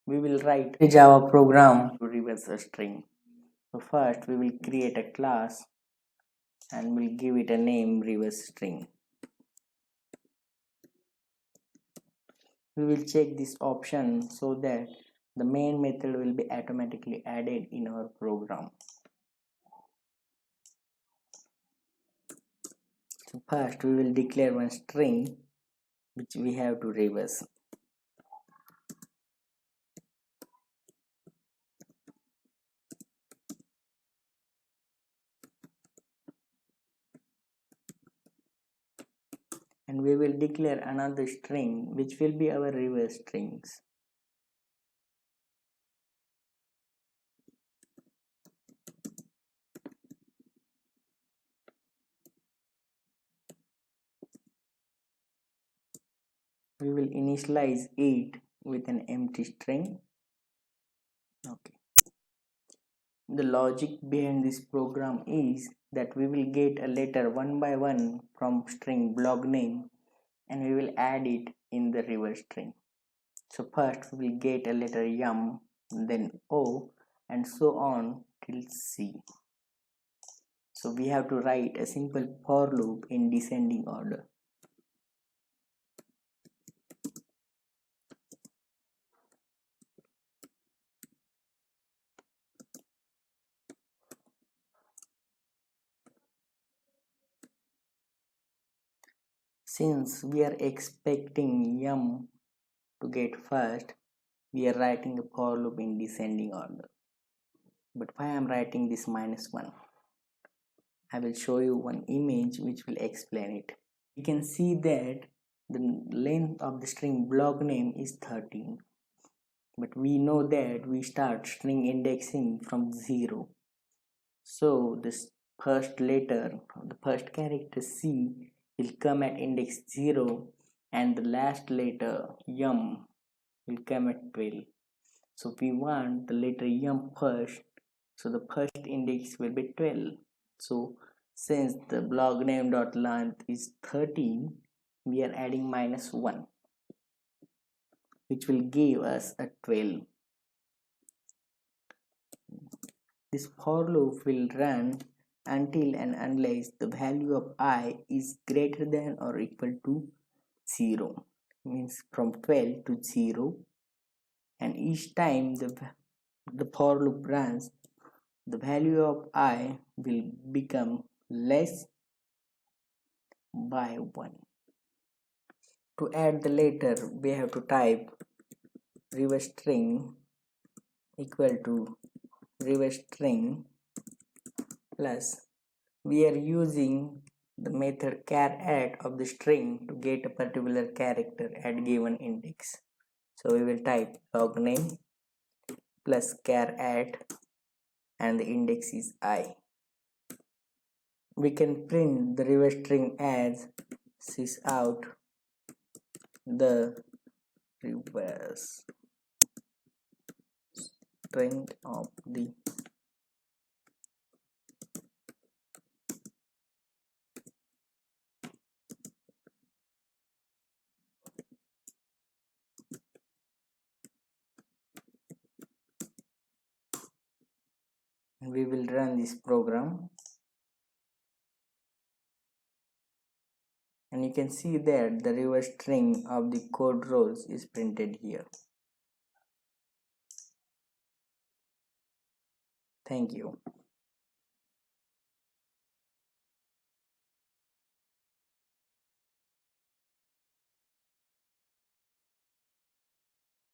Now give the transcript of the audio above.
we will write a Java program to reverse a string. So first we will create a class and we'll give it a name reverse string. We will check this option so that the main method will be automatically added in our program. So first we will declare one string which we have to reverse. And we will declare another string which will be our reverse strings. We will initialize it with an empty string. Okay. The logic behind this program is that we will get a letter one by one from string block name and we will add it in the reverse string. So first we will get a letter M, then O, and so on till C. So we have to write a simple for loop in descending order. Since we are expecting M to get first, we are writing a for loop in descending order. But why I am writing this -1? I will show you one image which will explain it. You can see that the length of the string block name is 13. But we know that we start string indexing from 0. So this first letter, the first character C will come at index 0 and the last letter M will come at 12. So we want the letter M first, so the first index will be 12. So since the block name dot length is 13, we are adding -1, which will give us a 12. This for loop will run until and unless the value of I is greater than or equal to 0, means from 12 to 0, and each time the for loop runs, the value of I will become less by 1. To add the letter, we have to type reverse string equal to reverse string plus, we are using the method charAt of the string to get a particular character at given index. So we will type log name plus charAt and the index is I. We can print the reverse string as sysout the reverse string of the and we will run this program and you can see that the reverse string of the codeRolls is printed here. Thank you.